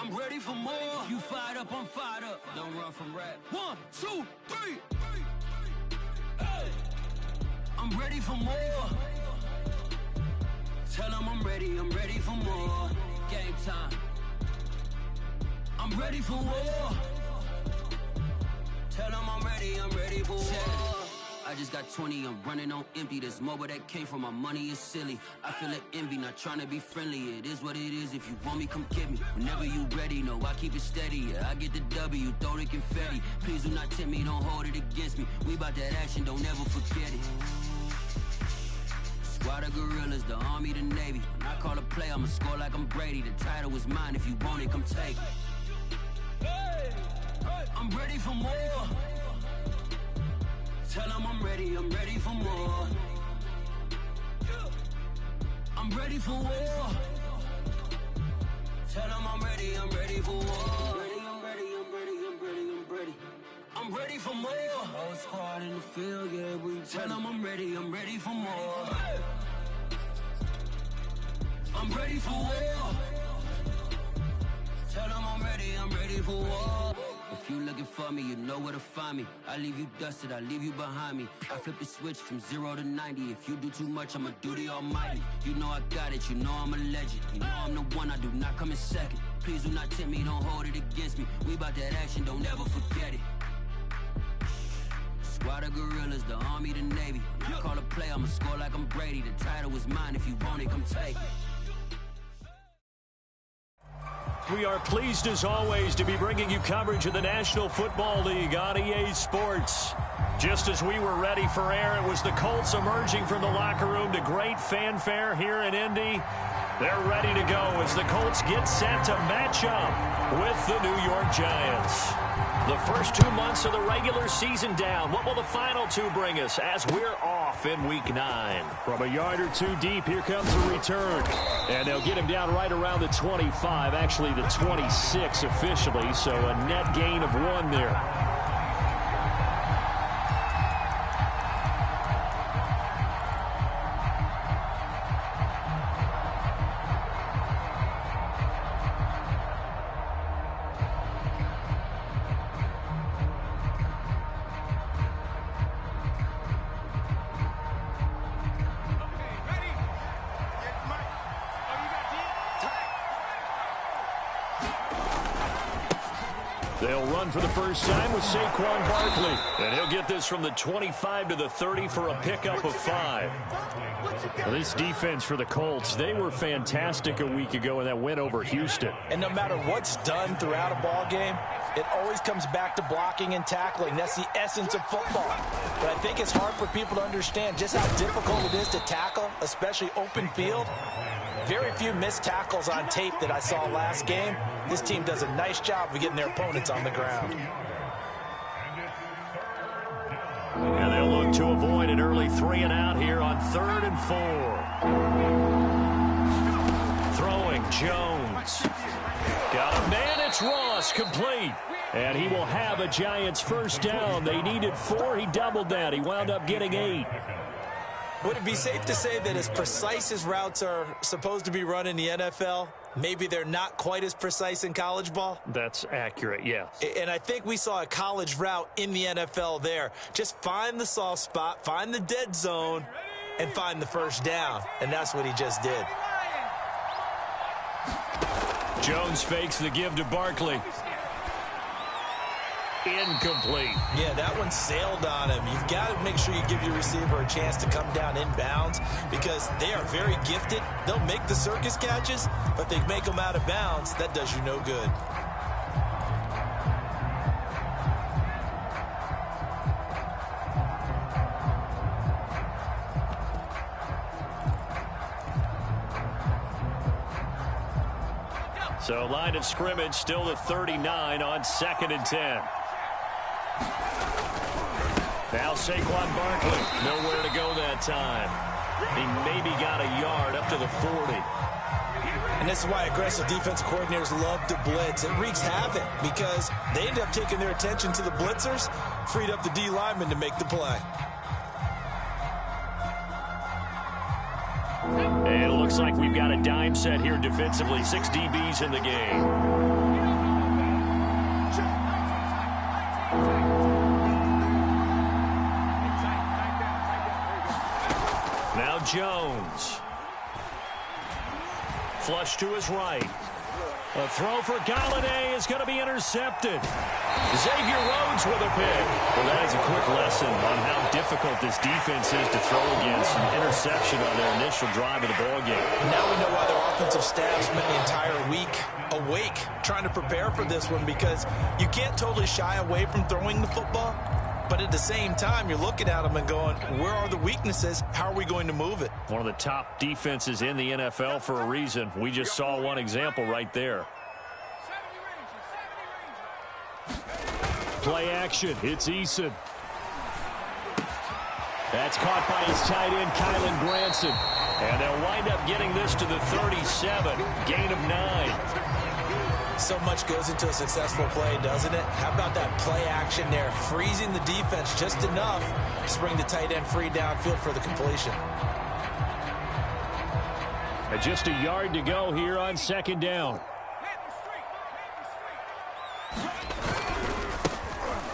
I'm ready for more. You fired up, I'm fired up. Don't run from rap. 1, 2, 3. Hey. I'm ready for more. Tell them I'm ready for more. Game time. I'm ready for war. Tell them I'm ready for war. I just got 20, I'm running on empty. There's more where that came from, my money is silly. I feel it envy, not trying to be friendly. It is what it is, if you want me, come get me. Whenever you ready, no, I keep it steady. Yeah, I get the W, throw the confetti. Please do not tempt me, don't hold it against me. We bout that action, don't ever forget it. Squad of gorillas, the army, the navy. When I call a play, I'ma score like I'm Brady. The title is mine, if you want it, come take it. I'm ready for more. Tell them I'm ready for more. I'm ready for war. Tell them I'm ready for war. I'm ready. I'm ready for more. Whole squad in the field, yeah, we tell them I'm ready for more. I'm ready for war. Tell them I'm ready for war. If you looking for me, you know where to find me. I leave you dusted, I leave you behind me. I flip the switch from 0 to 90. If you do too much, I'ma do the almighty. You know I got it, you know I'm a legend. You know I'm the one, I do not come in second. Please do not tempt me, don't hold it against me. We bout that action, don't ever forget it. Squad of gorillas, the army, the navy. When I call a play, I'ma score like I'm Brady. The title is mine, if you want it, come take it. We are pleased as always to be bringing you coverage of the National Football League on EA Sports. Just as we were ready for air, it was the Colts emerging from the locker room to great fanfare here in Indy. They're ready to go as the Colts get set to match up with the New York Giants. The first 2 months of the regular season down. What will the final 2 bring us as we're off in Week 9? From a yard or 2 deep, here comes a return. And they'll get him down right around the 25, actually the 26 officially, so a net gain of 1 there. They'll run for the first time with Saquon Barkley. And he'll get this from the 25 to the 30 for a pickup of 5. Well, this defense for the Colts, they were fantastic a week ago in that win over Houston. And no matter what's done throughout a ball game, it always comes back to blocking and tackling. That's the essence of football. But I think it's hard for people to understand just how difficult it is to tackle, especially open field. Very few missed tackles on tape that I saw last game. This team does a nice job of getting their opponents on the ground. And they'll look to avoid an early 3 and out here on 3rd and 4. Throwing Jones. Got a man, it's Ross, complete. And he will have a Giants first down. They needed 4, he doubled that. He wound up getting 8. Would it be safe to say that as precise as routes are supposed to be run in the NFL, maybe they're not quite as precise in college ball? That's accurate, yes. And I think we saw a college route in the NFL there. Just find the soft spot, find the dead zone, and find the first down. And that's what he just did. Jones fakes the give to Barkley. Incomplete. Yeah, that one sailed on him. You've got to make sure you give your receiver a chance to come down inbounds because they are very gifted. They'll make the circus catches, but they make them out of bounds. That does you no good. So line of scrimmage still the 39 on 2nd and 10. Now Saquon Barkley, nowhere to go that time. He maybe got a yard up to the 40. And this is why aggressive defensive coordinators love to blitz. It wreaks havoc because they end up taking their attention to the blitzers, freed up the D lineman to make the play. And it looks like we've got a dime set here defensively. 6 DBs in the game. Jones. Flush to his right. A throw for Galladay is going to be intercepted. Xavier Rhodes with a pick. Well, that is a quick lesson on how difficult this defense is to throw against. An interception on their initial drive of the ballgame. Now we know why their offensive staff spent the entire week awake trying to prepare for this one, because you can't totally shy away from throwing the football. But at the same time, you're looking at them and going, where are the weaknesses? How are we going to move it? One of the top defenses in the NFL for a reason. We just saw one example right there. Play action. It's Eason. That's caught by his tight end, Kylen Granson. And they'll wind up getting this to the 37. Gain of 9. So much goes into a successful play, doesn't it? How about that play action there? Freezing the defense just enough to bring the tight end free downfield for the completion. And just a yard to go here on second down.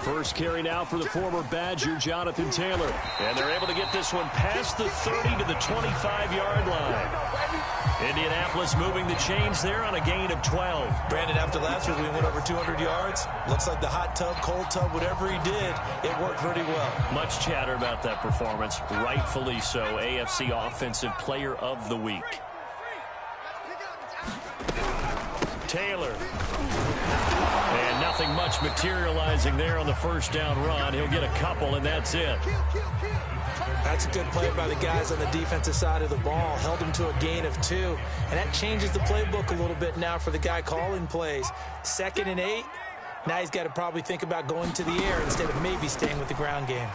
First carry now for the former Badger, Jonathan Taylor. And they're able to get this one past the 30 to the 25-yard line. Indianapolis moving the chains there on a gain of 12. Brandon, after last week, we went over 200 yards. Looks like the hot tub, cold tub, whatever he did, it worked pretty well. Much chatter about that performance. Rightfully so. AFC Offensive Player of the Week. Taylor. And nothing much materializing there on the first down run. He'll get a couple, and that's it. That's a good play by the guys on the defensive side of the ball. Held him to a gain of 2. And that changes the playbook a little bit now for the guy calling plays. 2nd and 8. Now he's got to probably think about going to the air instead of maybe staying with the ground game.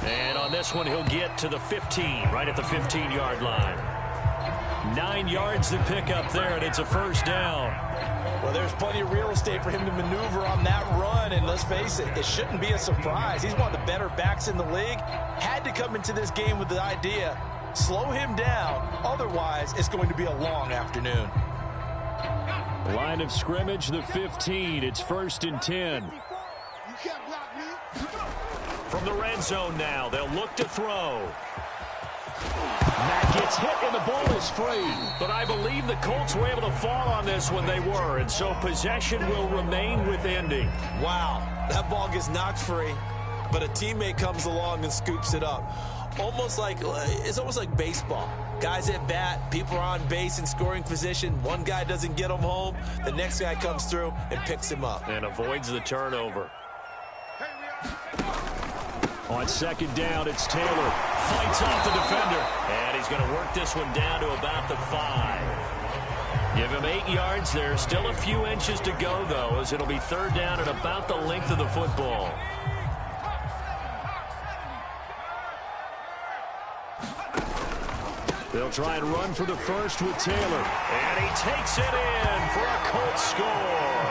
And on this one, he'll get to the 15, right at the 15-yard line. 9 yards to pick up there, and it's a first down. Well, there's plenty of real estate for him to maneuver on that run, and let's face it, it shouldn't be a surprise. He's one of the better backs in the league. Had to come into this game with the idea, slow him down, otherwise it's going to be a long afternoon. Line of scrimmage, the 15. It's 1st and 10. From the red zone now, they'll look to throw. Matt gets hit and the ball is free. But I believe the Colts were able to fall on this when they were, and so possession will remain with Indy. Wow, that ball gets knocked free, but a teammate comes along and scoops it up. It's almost like baseball. Guys at bat, people are on base in scoring position. One guy doesn't get him home. The next guy comes through and picks him up. And avoids the turnover. On second down, it's Taylor. Fights off the defender. And he's going to work this one down to about the 5. Give him 8 yards there. Still a few inches to go, though, as it'll be 3rd down at about the length of the football. They'll try and run for the first with Taylor. And he takes it in for a Colts score.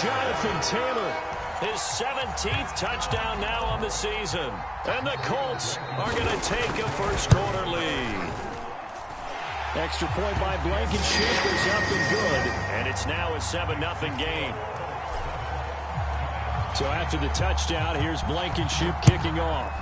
Jonathan Taylor. His 17th touchdown now on the season. And the Colts are going to take a first-quarter lead. Extra point by Blankenship is up and good. And it's now a 7-0 game. So after the touchdown, here's Blankenship kicking off.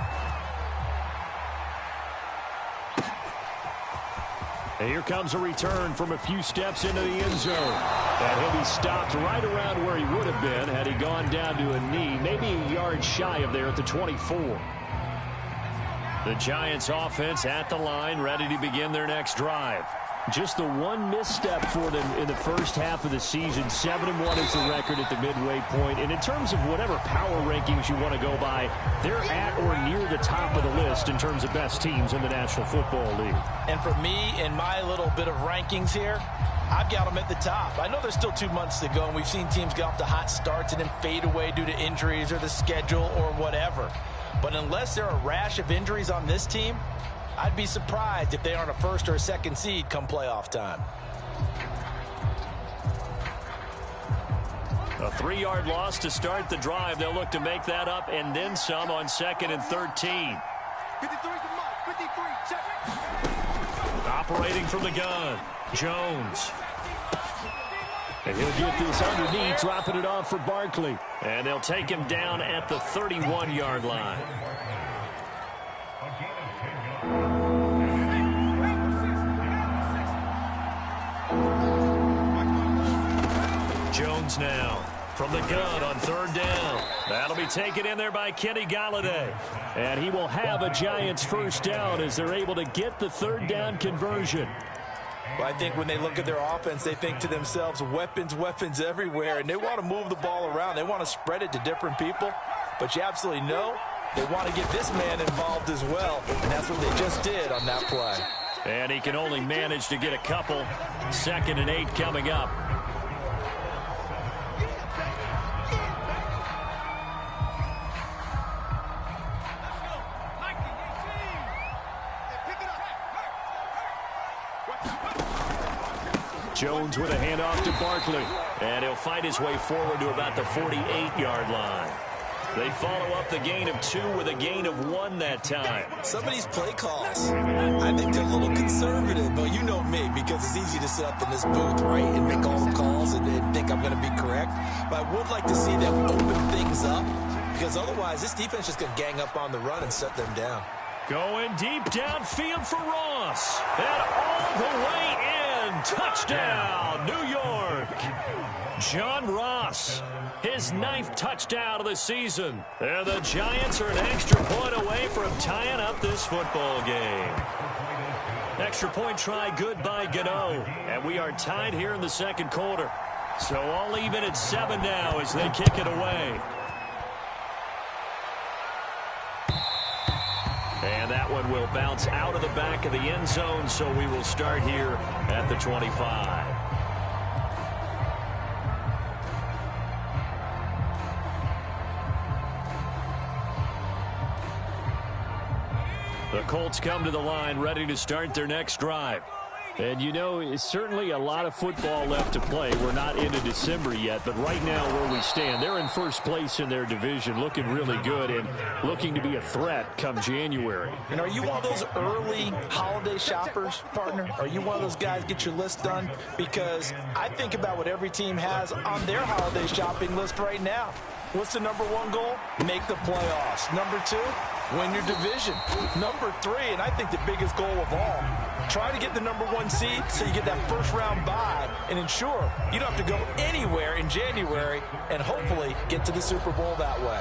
And here comes a return from a few steps into the end zone. And he'll be stopped right around where he would have been had he gone down to a knee, maybe a yard shy of there at the 24. The Giants offense at the line, ready to begin their next drive. Just the one misstep for them in the first half of the season. 7-1 is the record at the midway point. And in terms of whatever power rankings you want to go by, they're at or near the top of the list in terms of best teams in the National Football League. And for me, in my little bit of rankings here, I've got them at the top. I know there's still 2 months to go, and we've seen teams get off to hot starts and then fade away due to injuries or the schedule or whatever. But unless there are a rash of injuries on this team, I'd be surprised if they aren't a first or a second seed come playoff time. A 3-yard loss to start the drive. They'll look to make that up and then some on 2nd and 13. 53 check. Operating from the gun, Jones. And he'll get this underneath, dropping it off for Barkley. And they'll take him down at the 31-yard line. formations now. From the gun on 3rd down. That'll be taken in there by Kenny Golladay. And he will have a Giants first down as they're able to get the 3rd down conversion. Well, I think when they look at their offense, they think to themselves, weapons, weapons everywhere. And they want to move the ball around. They want to spread it to different people. But you absolutely know they want to get this man involved as well. And that's what they just did on that play. And he can only manage to get a couple. 2nd and 8 coming up. Jones with a handoff to Barkley. And he'll fight his way forward to about the 48-yard line. They follow up the gain of 2 with a gain of 1 that time. Some of these play calls, I think they're a little conservative. But you know me, because it's easy to sit up in this booth, right, and make all the calls and think I'm going to be correct. But I would like to see them open things up, because otherwise this defense is going to gang up on the run and shut them down. Going deep downfield for Ross. And all the way in. Touchdown, New York. John Ross, his 9th touchdown of the season. And the Giants are an extra point away from tying up this football game. Extra point try good by Gano. And we are tied here in the 2nd quarter. So all even at 7 now as they kick it away. And that one will bounce out of the back of the end zone, so we will start here at the 25. The Colts come to the line, ready to start their next drive. And, you know, it's certainly a lot of football left to play. We're not into December yet, but right now where we stand, they're in first place in their division, looking really good and looking to be a threat come January. And are you one of those early holiday shoppers, partner? Are you one of those guys get your list done? Because I think about what every team has on their holiday shopping list right now. What's the number 1 goal? Make the playoffs. Number 2, win your division. Number 3, and I think the biggest goal of all, try to get the number 1 seed so you get that first-round bye and ensure you don't have to go anywhere in January and hopefully get to the Super Bowl that way.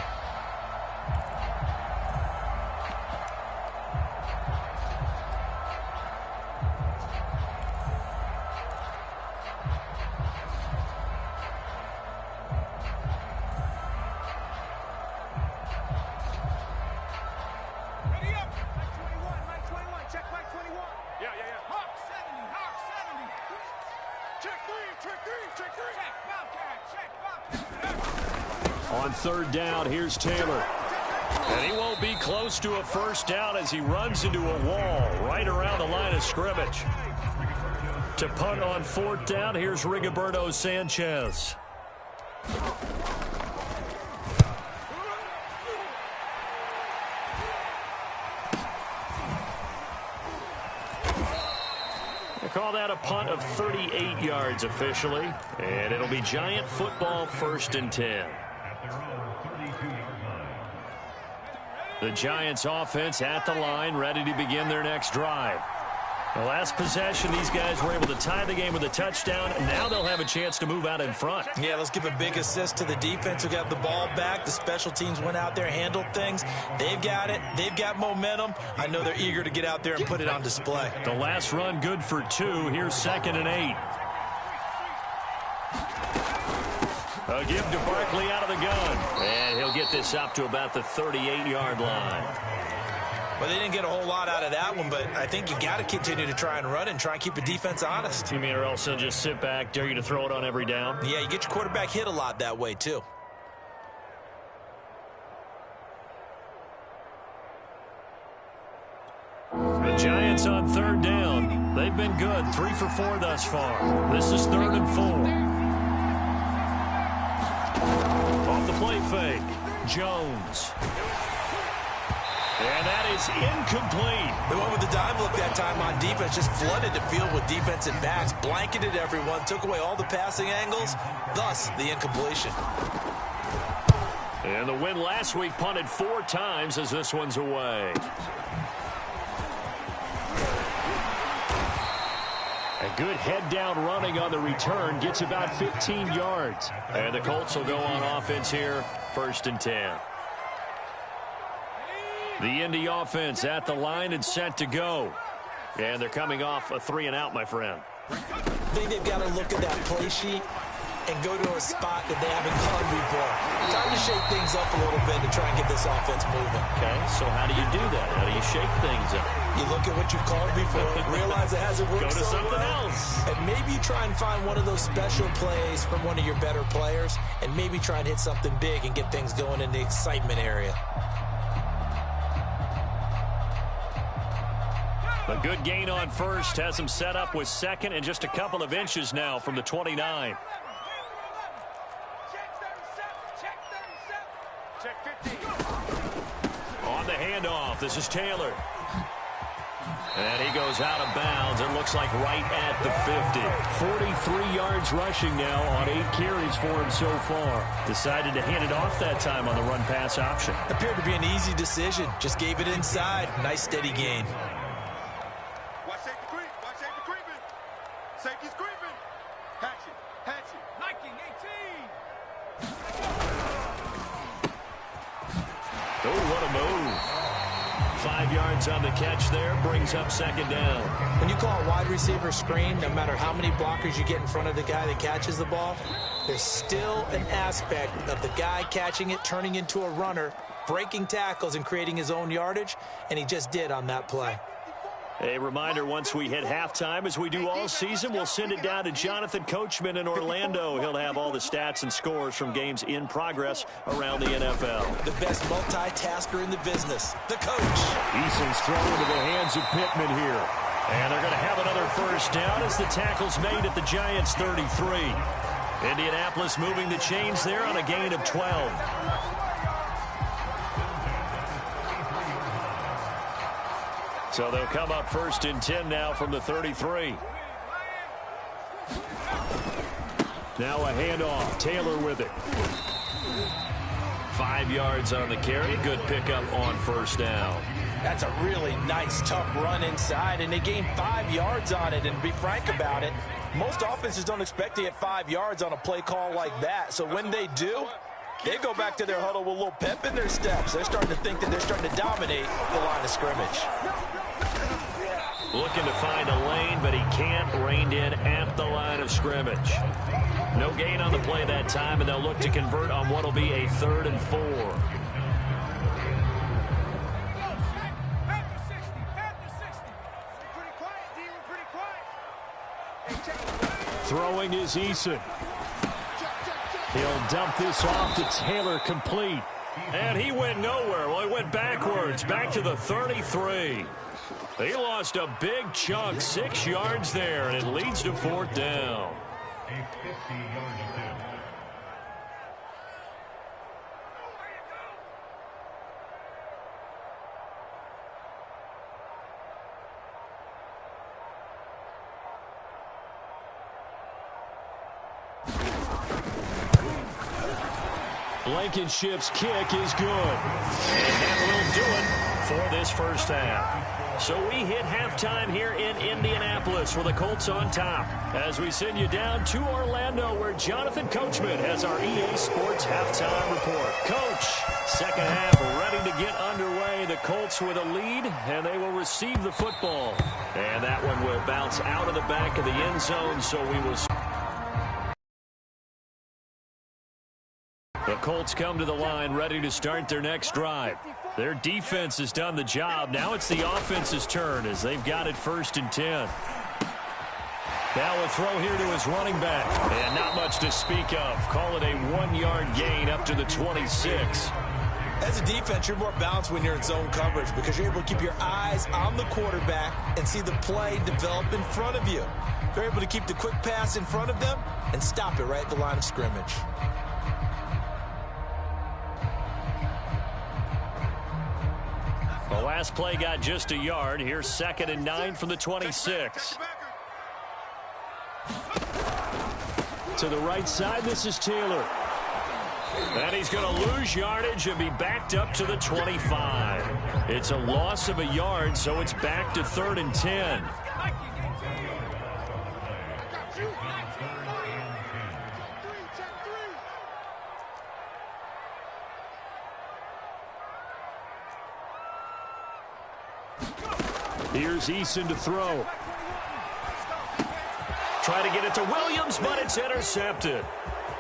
On 3rd down, here's Taylor. And he won't be close to a first down as he runs into a wall right around the line of scrimmage. To punt on 4th down, here's Rigoberto Sanchez. They call that a punt of 38 yards officially. And it'll be Giant football 1st and 10. The Giants offense at the line, ready to begin their next drive. The last possession, these guys were able to tie the game with a touchdown, and now they'll have a chance to move out in front. Yeah, let's give a big assist to the defense who got the ball back. The special teams went out there, handled things. They've got it. They've got momentum. I know they're eager to get out there and put it on display. The last run good for 2. Here's 2nd and 8. A give to Barkley out of the gun. And he'll get this up to about the 38-yard line. Well, they didn't get a whole lot out of that one, but I think you got to continue to try and run and try and keep the defense honest. You mean or else they'll just sit back, dare you to throw it on every down? Yeah, you get your quarterback hit a lot that way, too. The Giants on 3rd down. They've been good, 3 for 4 thus far. This is 3rd and 4. Off the play fake, Jones. And that is incomplete. They went with the dime look that time on defense, just flooded the field with defensive backs, blanketed everyone, took away all the passing angles, thus the incompletion. And the win last week punted 4 times as this one's away. A good head-down running going on the return, gets about 15 yards. And the Colts will go on offense here, 1st and 10. The Indy offense at the line and set to go. And they're coming off a 3-and-out, my friend. I think they've got to look at that play sheet and go to a spot that they haven't gone before. Time to shake things up a little bit to try and get this offense moving. Okay, so how do you do that? How do you shake things up? You look at what you've called before, realize it hasn't worked Go to so something well, else. and maybe try and find one of those special plays from one of your better players, and maybe try and hit something big and get things going in the excitement area. A good gain on first has him set up with 2nd and just a couple of inches now from the 29. On the handoff, this is Taylor. And he goes out of bounds. It looks like right at the 50. 43 yards rushing now on 8 carries for him so far. Decided to hand it off that time on the run-pass option. Appeared to be an easy decision. Just gave it inside. Nice steady gain. Watch safety creep. Watch safety creeping. Safety's creeping. Hatch it. Hatch it. Nike 18. Oh, what a move. 5 yards on the catch there, brings up 2nd down. When you call a wide receiver screen, no matter how many blockers you get in front of the guy that catches the ball, there's still an aspect of the guy catching it, turning into a runner, breaking tackles and creating his own yardage, and he just did on that play. A reminder, once we hit halftime, as we do all season, we'll send it down to Jonathan Coachman in Orlando. He'll have all the stats and scores from games in progress around the NFL. The best multitasker in the business, the coach. Eason's thrown into the hands of Pittman here. And they're going to have another 1st down as the tackle's made at the Giants' 33. Indianapolis moving the chains there on a gain of 12. So they'll come up 1st and 10 now from the 33. Now a handoff. Taylor with it. 5 yards on the carry. Good pickup on 1st down. That's a really nice, tough run inside, and they gained 5 yards on it. And to be frank about it, most offenses don't expect to get 5 yards on a play call like that. So when they do, they go back to their huddle with a little pep in their steps. They're starting to think that they're starting to dominate the line of scrimmage. Looking to find a lane, but he can't. Reined in at the line of scrimmage. No gain on the play that time, and they'll look to convert on what will be a 3rd and 4. Throwing is Eason. He'll dump this off to Taylor, complete. And he went nowhere. Well, he went backwards, back to the 33. He lost a big chunk, 6 yards there, and it leads to 4th down. Blankenship's kick is good. And that will do it for this 1st half. So we hit halftime here in Indianapolis with the Colts on top. As we send you down to Orlando, where Jonathan Coachman has our EA Sports halftime report. Coach, 2nd half ready to get underway. The Colts with a lead, and they will receive the football. And that one will bounce out of the back of the end zone, so we will... The Colts come to the line ready to start their next drive. Their defense has done the job. Now it's the offense's turn as they've got it 1st and 10. Now a throw here to his running back. And not much to speak of. Call it a 1-yard gain up to the 26. As a defense, you're more balanced when you're in zone coverage because you're able to keep your eyes on the quarterback and see the play develop in front of you. You're able to keep the quick pass in front of them and stop it right at the line of scrimmage. The last play got just a yard. Here's 2nd and 9 from the 26. To the right side, this is Taylor. And he's going to lose yardage and be backed up to the 25. It's a loss of a yard, so it's back to 3rd and 10. Here's Eason to throw. Try to get it to Williams, but it's intercepted.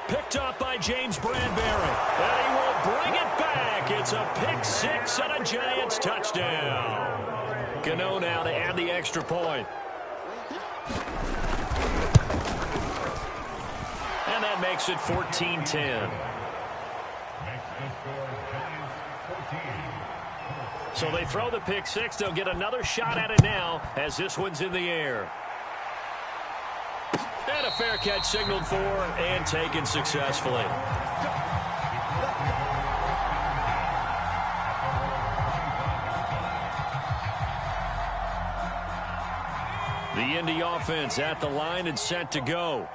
Picked up by James Bradbury. And he will bring it back. It's a pick six and a Giants touchdown. Gano now to add the extra point. And that makes it 14-10. So they throw the pick six. They'll get another shot at it now as this one's in the air. And a fair catch signaled for and taken successfully. The Indy offense at the line and set to go.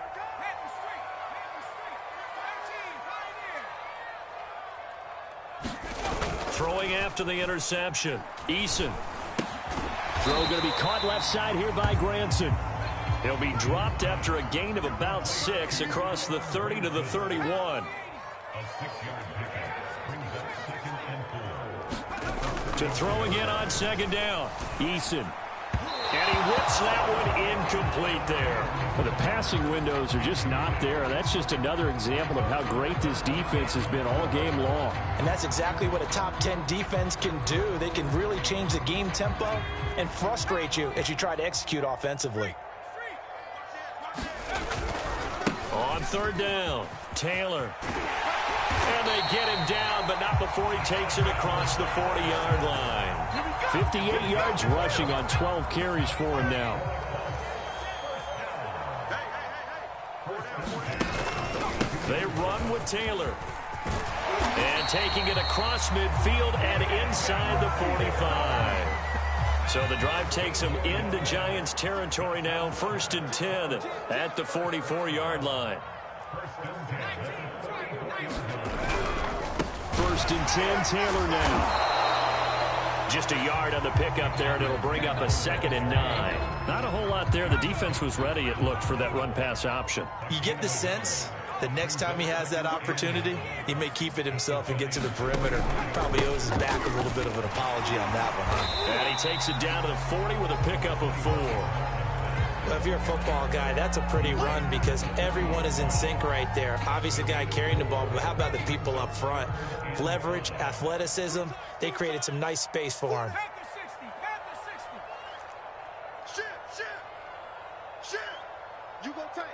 Throwing after the interception. Eason. Throw going to be caught left side here by Granson. He'll be dropped after a gain of about 6 across the 30 to the 31. To throw again on second down. Eason. And he whips that one incomplete there. Well, the passing windows are just not there. That's just another example of how great this defense has been all game long. And that's exactly what a top 10 defense can do. They can really change the game tempo and frustrate you as you try to execute offensively. On third down, Taylor. And they get him down, but not before he takes it across the 40-yard line. 58 yards rushing on 12 carries for him now. They run with Taylor. And taking it across midfield and inside the 45. So the drive takes them into Giants territory now. 1st and 10 at the 44-yard line. 1st and 10, Taylor now. Just a yard on the pickup there, and it'll bring up a 2nd and 9. Not a whole lot there. The defense was ready, it looked, for that run-pass option. You get the sense that next time he has that opportunity, he may keep it himself and get to the perimeter. Probably owes his back a little bit of an apology on that one, huh? And he takes it down to the 40 with a pickup of 4. Well, if you're a football guy, that's a pretty run because everyone is in sync right there. Obviously, the guy carrying the ball, but how about the people up front? Leverage, athleticism, they created some nice space for him. You go tight.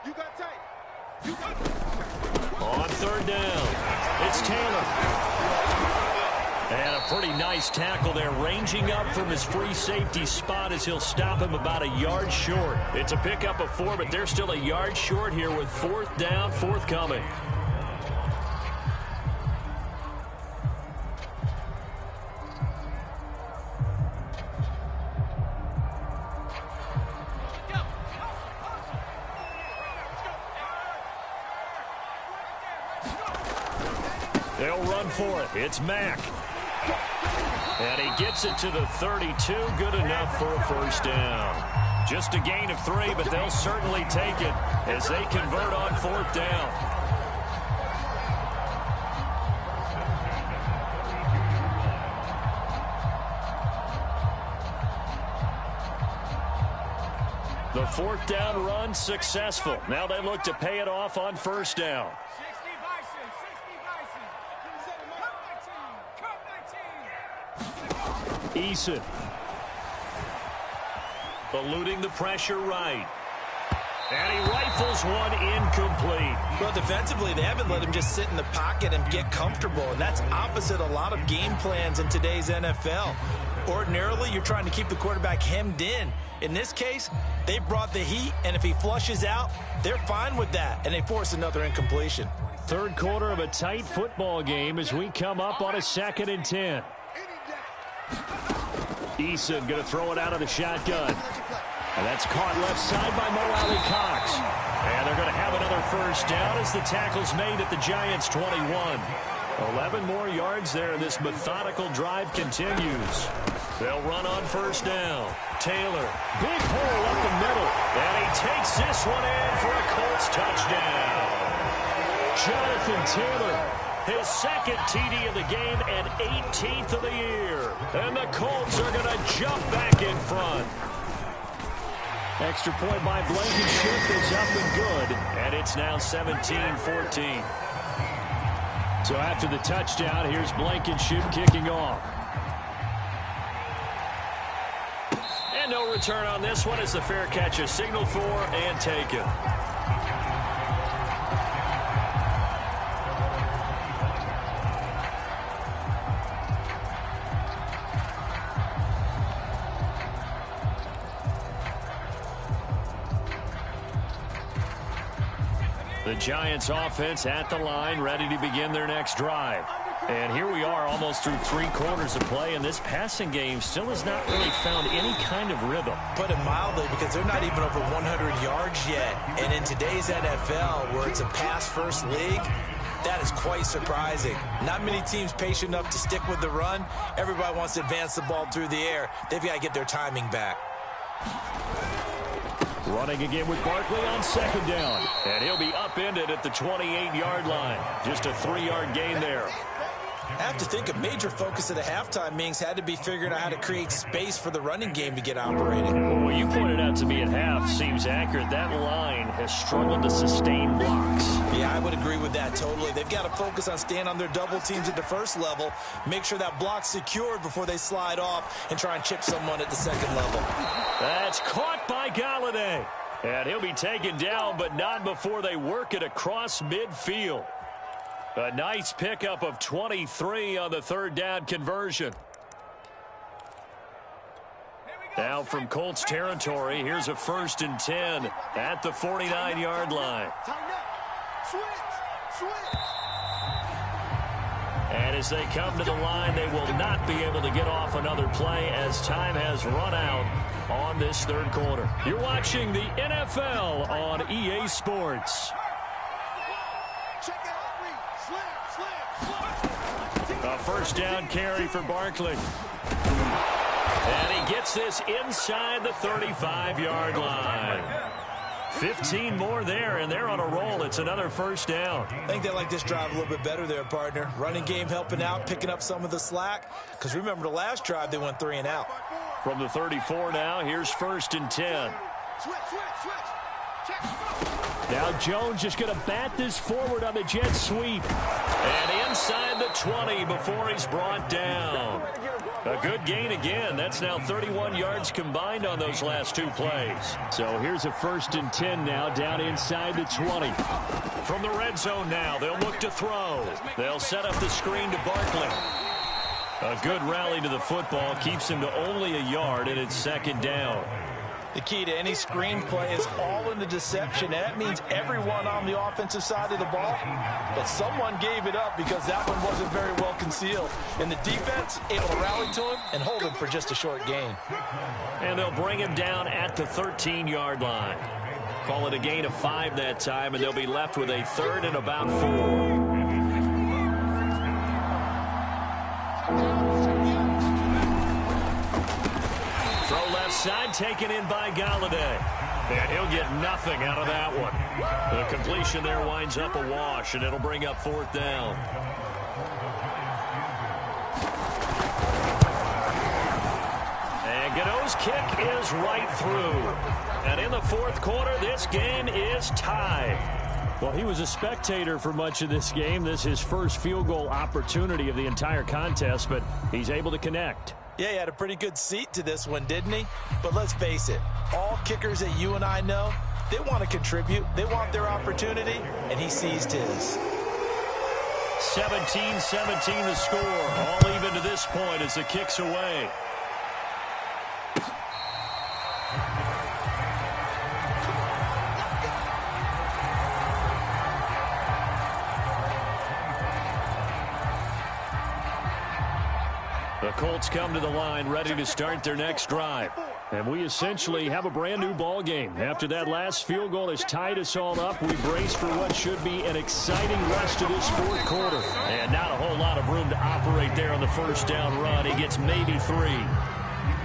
You got tight. You got On third down, it's Taylor. And a pretty nice tackle there, ranging up from his free safety spot as he'll stop him about a yard short. It's a pickup of 4, but they're still a yard short here with 4th down forthcoming. They'll run for it. It's Mack. And he gets it to the 32. Good enough for a 1st down. Just a gain of 3, but they'll certainly take it as they convert on 4th down. The 4th down run successful. Now they look to pay it off on 1st down. Eason. Eluding the pressure right. And he rifles one incomplete. Well, defensively, they haven't let him just sit in the pocket and get comfortable, and that's opposite a lot of game plans in today's NFL. Ordinarily, you're trying to keep the quarterback hemmed in. In this case, they brought the heat, and if he flushes out, they're fine with that, and they force another incompletion. Third quarter of a tight football game as we come up on a 2nd and 10. Eason going to throw it out of the shotgun. And that's caught left side by Mo Alley-Cox. And they're going to have another 1st down as the tackle's made at the Giants' 21. 11 more yards there. This methodical drive continues. They'll run on first down. Taylor, big hole up the middle. And he takes this one in for a Colts touchdown. Jonathan Taylor, his second TD of the game and 18th of the year. And the Colts are going to jump back in front. Extra point by Blankenship is up and good. And it's now 17-14. So after the touchdown, here's Blankenship kicking off. And no return on this one as the fair catch is signaled for and taken. The Giants offense at the line, ready to begin their next drive. And here we are almost through 3 quarters of play, and this passing game still has not really found any kind of rhythm. Put it mildly, because they're not even over 100 yards yet. And in today's NFL, where it's a pass-first league, that is quite surprising. Not many teams patient enough to stick with the run. Everybody wants to advance the ball through the air. They've got to get their timing back. Running again with Barkley on second down. And he'll be upended at the 28-yard line. Just a 3-yard gain there. I have to think a major focus of the halftime meetings had to be figuring out how to create space for the running game to get operating. Well, what you pointed out to me at half seems accurate. That line has struggled to sustain blocks. Yeah, I would agree with that totally. They've got to focus on staying on their double teams at the first level, make sure that block's secured before they slide off and try and chip someone at the second level. That's caught by Galladay. And he'll be taken down, but not before they work it across midfield. A nice pickup of 23 on the third down conversion. Now from Colts territory, here's a 1st and 10 at the 49-yard line. And as they come to the line, they will not be able to get off another play as time has run out on this third quarter. You're watching the NFL on EA Sports. A first down carry for Barkley. And he gets this inside the 35-yard line. 15 more there, and they're on a roll. It's another first down. I think they like this drive a little bit better there, partner. Running game helping out, picking up some of the slack. Because remember the last drive, they went 3 and out. From the 34 now, here's 1st and 10. Now Jones just going to bat this forward on the jet sweep. And inside the 20 before he's brought down. A good gain again. That's now 31 yards combined on those last 2 plays. So here's a 1st and 10 now down inside the 20. From the red zone now, they'll look to throw. They'll set up the screen to Barkley. A good rally to the football keeps him to only a yard, and it's 2nd down. The key to any screen play is all in the deception. And that means everyone on the offensive side of the ball. But someone gave it up because that one wasn't very well concealed. And the defense able to rally to him and hold him for just a short gain. And they'll bring him down at the 13-yard line. Call it a gain of 5 that time, and they'll be left with a 3rd and about 4. Side taken in by Galladay. And he'll get nothing out of that one. The completion there winds up a wash, and it'll bring up 4th down. And Gano's kick is right through. And in the 4th quarter, this game is tied. Well, he was a spectator for much of this game. This is his first field goal opportunity of the entire contest, but he's able to connect. Yeah, he had a pretty good seat to this one, didn't he? But let's face it, all kickers that you and I know, they want to contribute. They want their opportunity, and he seized his. 17-17 the score. All even to this point as the kick's away. The Colts come to the line ready to start their next drive. And we essentially have a brand new ball game. After that last field goal has tied us all up, we brace for what should be an exciting rest of this fourth quarter. And not a whole lot of room to operate there on the first down run. He gets maybe 3.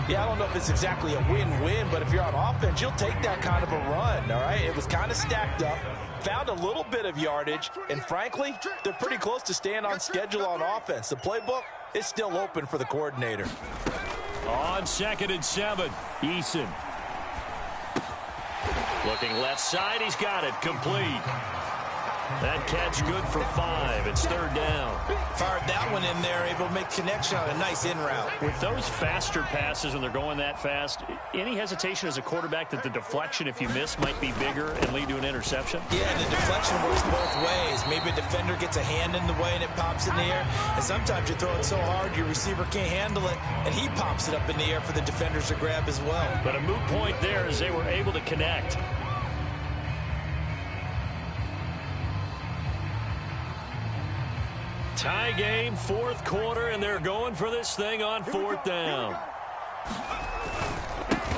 Yeah, I don't know if it's exactly a win-win, but if you're on offense, you'll take that kind of a run, all right? It was kind of stacked up, found a little bit of yardage, and frankly, they're pretty close to staying on schedule on offense. The playbook is still open for the coordinator. On 2nd and 7, Eason. Looking left side, he's got it, complete. That catch good for 5. It's 3rd down. Fired that one in there, able to make connection on a nice in route. With those faster passes when they're going that fast, any hesitation as a quarterback that the deflection, if you miss, might be bigger and lead to an interception? Yeah, the deflection works both ways. Maybe a defender gets a hand in the way and it pops in the air. And sometimes you throw it so hard your receiver can't handle it, and he pops it up in the air for the defenders to grab as well. But a moot point there as they were able to connect. Tie game, 4th quarter, and they're going for this thing on 4th down.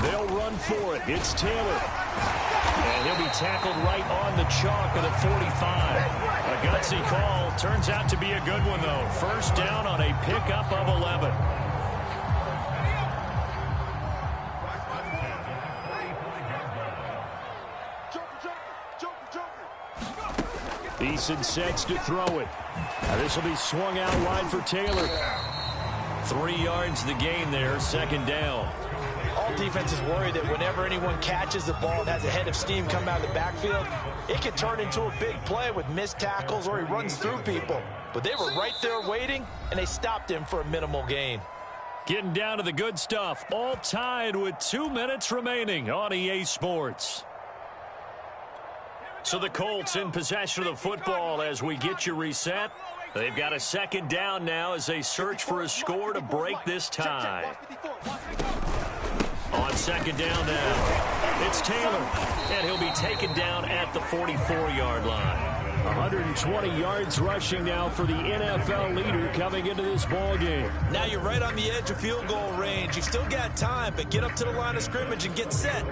They'll run for it. It's Taylor. And he'll be tackled right on the chalk of the 45. A gutsy call. Turns out to be a good one, though. First down on a pickup of 11. Eason sets to throw it. This will be swung out wide for Taylor. 3 yards the gain there, 2nd down. All defenses worry that whenever anyone catches the ball and has a head of steam come out of the backfield, it can turn into a big play with missed tackles or he runs through people. But they were right there waiting, and they stopped him for a minimal gain. Getting down to the good stuff. All tied with 2 minutes remaining on EA Sports. So the Colts in possession of the football as we get you reset. They've got a 2nd down now as they search for a score to break this tie. On 2nd down now, it's Taylor, and he'll be taken down at the 44-yard line. 120 yards rushing now for the NFL leader coming into this ball game. Now you're right on the edge of field goal range. You've still got time, but get up to the line of scrimmage and get set.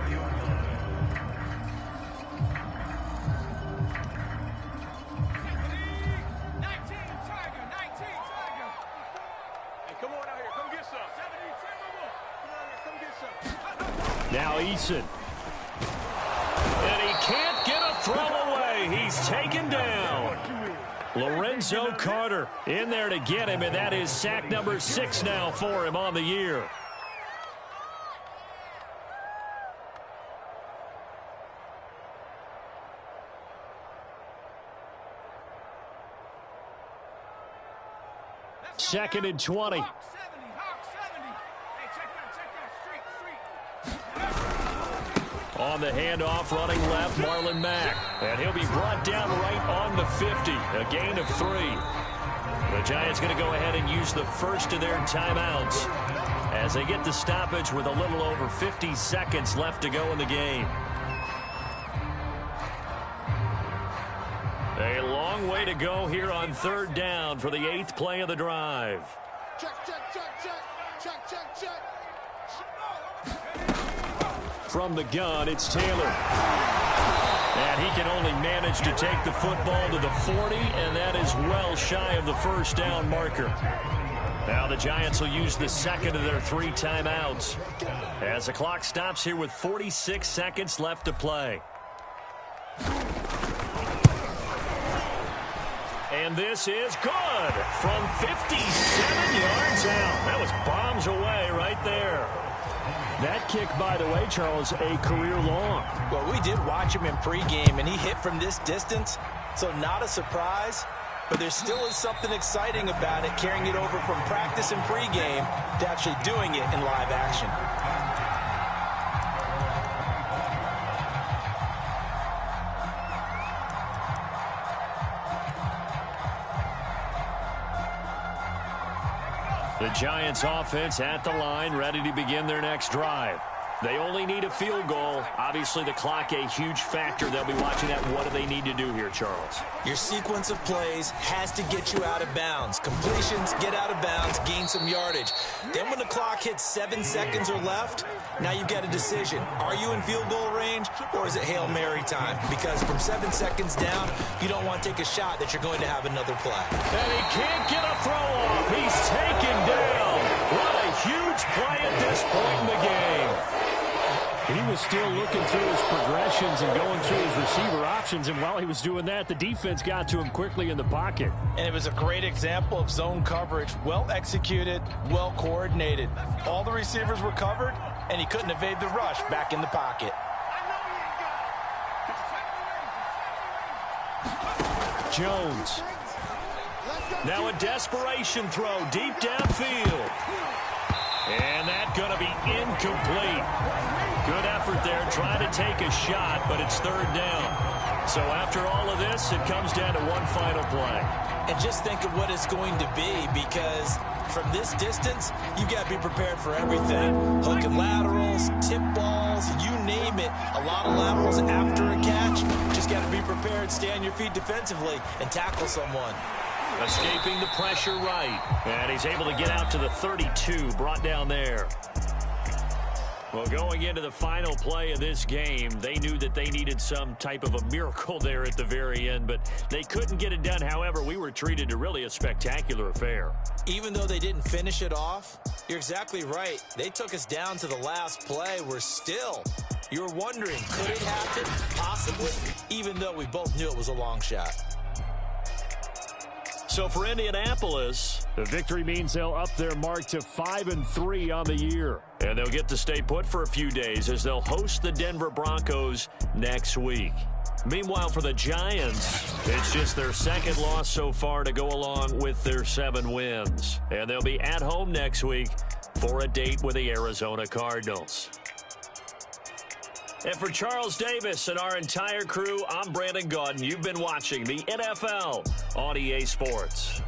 Now Eason. And he can't get a throw away. He's taken down. Lorenzo Carter in there to get him, and that is sack number 6 now for him on the year. Second and 20. On the handoff, running left, Marlon Mack. And he'll be brought down right on the 50. A gain of 3. The Giants going to go ahead and use the first of their timeouts as they get the stoppage with a little over 50 seconds left to go in the game. A long way to go here on 3rd down for the 8th play of the drive. Check, check, check, check. Check, check, check. From the gun, it's Taylor. And he can only manage to take the football to the 40, and that is well shy of the first down marker. Now the Giants will use the 2nd of their 3 timeouts as the clock stops here with 46 seconds left to play. And this is good from 57 yards out. That was bombs away right there. That kick, by the way, Charles, a career long. Well, we did watch him in pregame, and he hit from this distance, so not a surprise. But there still is something exciting about it, carrying it over from practice and pregame to actually doing it in live action. The Giants offense at the line, ready to begin their next drive. They only need a field goal. Obviously, the clock a huge factor. They'll be watching that. What do they need to do here, Charles? Your sequence of plays has to get you out of bounds. Completions, get out of bounds, gain some yardage. Then when the clock hits 7 seconds or left, now you've got a decision. Are you in field goal range, or is it Hail Mary time? Because from 7 seconds down, you don't want to take a shot that you're going to have another play. And he can't get a throw off. He's taken down. What a huge play at this point in the game. He was still looking through his progressions and going through his receiver options, and while he was doing that, the defense got to him quickly in the pocket. And it was a great example of zone coverage. Well executed, well coordinated. All the receivers were covered, and he couldn't evade the rush back in the pocket. Jones. Now a desperation throw deep downfield. And that's going to be incomplete. Good effort there, trying to take a shot, but it's third down. So after all of this, it comes down to one final play. And just think of what it's going to be, because from this distance, you've got to be prepared for everything. Hook and laterals, tip balls, you name it. A lot of laterals after a catch. Just got to be prepared, stay on your feet defensively, and tackle someone. Escaping the pressure right. And he's able to get out to the 32, brought down there. Well, going into the final play of this game, they knew that they needed some type of a miracle there at the very end, but they couldn't get it done. However, we were treated to really a spectacular affair. Even though they didn't finish it off, you're exactly right. They took us down to the last play. We're still, you're wondering, could it happen? Possibly, even though we both knew it was a long shot. So for Indianapolis, the victory means they'll up their mark to 5-3 on the year. And they'll get to stay put for a few days as they'll host the Denver Broncos next week. Meanwhile, for the Giants, it's just their second loss so far to go along with their 7 wins. And they'll be at home next week for a date with the Arizona Cardinals. And for Charles Davis and our entire crew, I'm Brandon Gaudin. You've been watching the NFL on EA Sports.